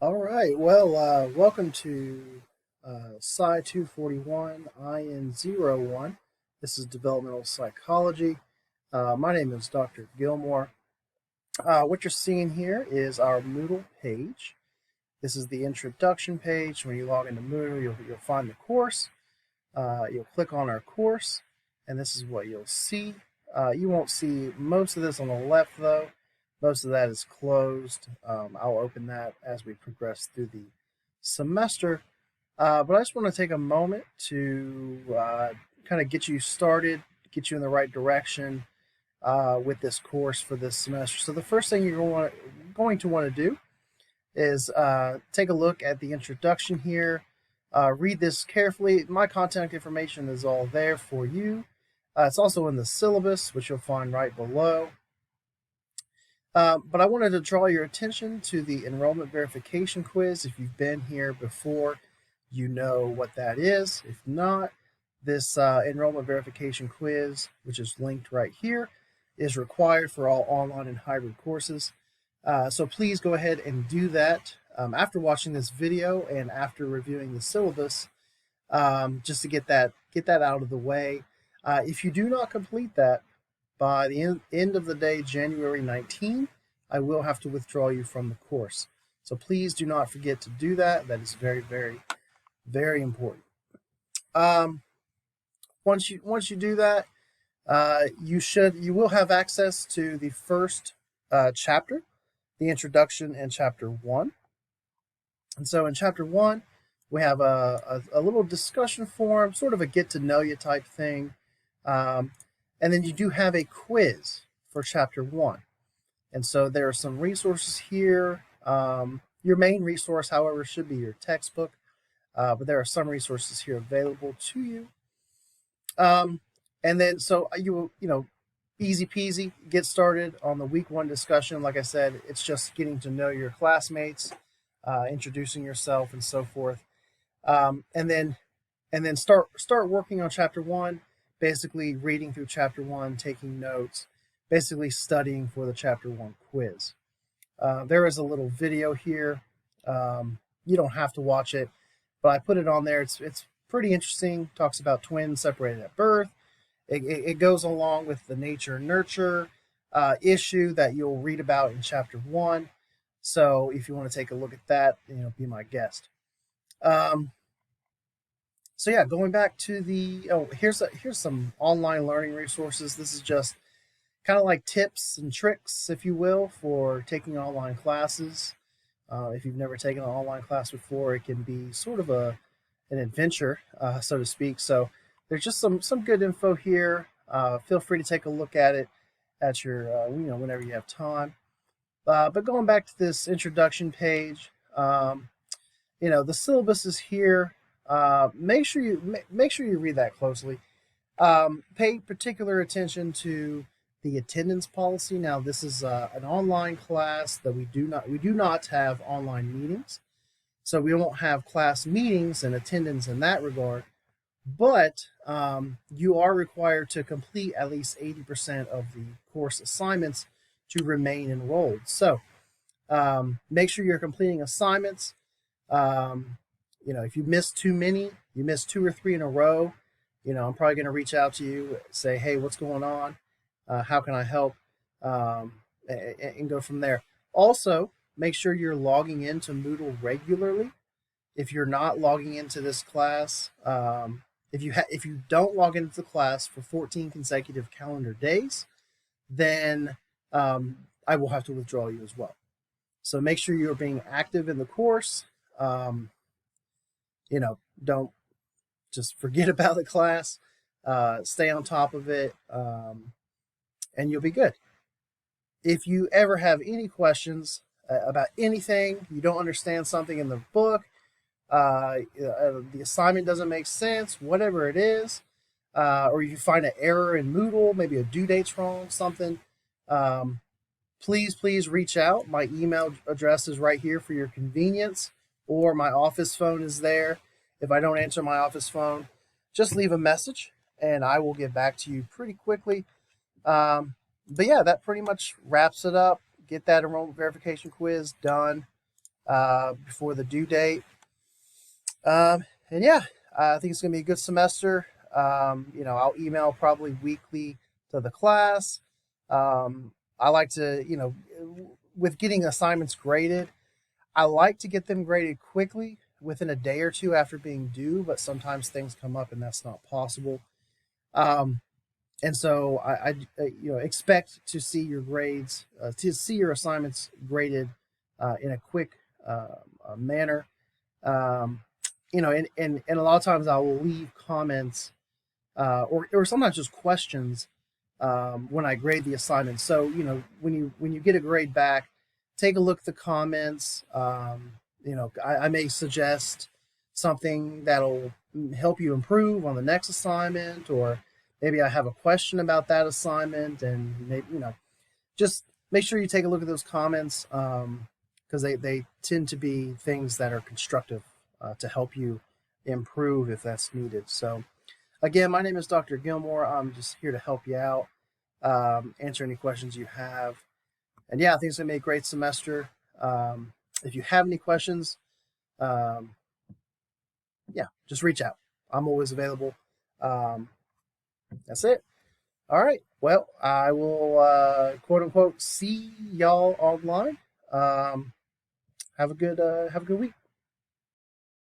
All right. Well, welcome to PSY 241 IN01. This is developmental psychology. My name is Dr. Gilmore. What you're seeing here is our Moodle page. This is the introduction page. When you log into Moodle, you'll find the course. You'll click on our course, and this is what you'll see. You won't see most of this on the left, though. Most of that is closed. I'll open that as we progress through the semester. But I just want to take a moment to kind of get you started, get you in the right direction with this course for this semester. So the first thing you're going to want to do is take a look at the introduction here. Read this carefully. My contact information is all there for you. It's also in the syllabus, which you'll find right below. But I wanted to draw your attention to the enrollment verification quiz. If you've been here before, you know what that is. If not, this enrollment verification quiz, which is linked right here, is required for all online and hybrid courses. So please go ahead and do that after watching this video and after reviewing the syllabus, just to get that out of the way. If you do not complete that by the end of the day, January 19, I will have to withdraw you from the course. So please do not forget to do that. That is very, very, very important. Once you do that, you will have access to the first chapter, the introduction, and chapter 1. And so in chapter 1, we have a little discussion forum, sort of a get to know you type thing. And then you do have a quiz for chapter 1. And so there are some resources here. Your main resource, however, should be your textbook. But there are some resources here available to you. And then, so you easy peasy, get started on the week 1 discussion. Like I said, it's just getting to know your classmates, introducing yourself, and so forth. And then start working on chapter 1. Basically reading through chapter 1, taking notes, basically studying for the chapter 1 quiz. There is a little video here. You don't have to watch it, but I put it on there. It's pretty interesting. Talks about twins separated at birth. It goes along with the nature nurture issue that you'll read about in chapter 1. So if you want to take a look at that, be my guest. So yeah, going back to here's some online learning resources. This is just kind of like tips and tricks, if you will, for taking online classes. If you've never taken an online class before, it can be sort of an adventure, so to speak. So there's just some good info here. Feel free to take a look at it at your whenever you have time. But going back to this introduction page, the syllabus is here. Make sure you read that closely. Pay particular attention to the attendance policy. Now, this is an online class that we do not have online meetings, so we won't have class meetings and attendance in that regard. But you are required to complete at least 80% of the course assignments to remain enrolled. So make sure you're completing assignments. If you miss too many, you miss 2 or 3 in a row, I'm probably going to reach out to you, say, hey, what's going on? How can I help? And go from there. Also, make sure you're logging into Moodle regularly. If you're not logging into this class, if you don't log into the class for 14 consecutive calendar days, then I will have to withdraw you as well. So make sure you're being active in the course. Don't just forget about the class. Stay on top of it, and you'll be good. If you ever have any questions about anything, you don't understand something in the book, the assignment doesn't make sense, whatever it is, or you find an error in Moodle, maybe a due date's wrong, something, please reach out. My email address is right here for your convenience, or my office phone is there. If I don't answer my office phone, just leave a message and I will get back to you pretty quickly. But yeah, that pretty much wraps it up. Get that enrollment verification quiz done. before the due date. And yeah, I think it's going to be a good semester. I'll email probably weekly to the class. I like to, with getting assignments graded, I like to get them graded quickly within a day or two after being due, but sometimes things come up and that's not possible. Um, and so I expect to see your grades, to see your assignments graded in a quick manner. Um, and a lot of times I will leave comments or sometimes just questions when I grade the assignment. So when you get a grade back, take a look at the comments. I may suggest something that'll help you improve on the next assignment, or maybe I have a question about that assignment, and maybe just make sure you take a look at those comments because they tend to be things that are constructive to help you improve if that's needed. So again, my name is Dr. Gilmore. I'm just here to help you out, answer any questions you have. And yeah, I think it's going to be a great semester. If you have any questions, um, yeah, just reach out. I'm always available. Um, that's it. All right. Well, I will quote unquote see y'all online. Have a good week.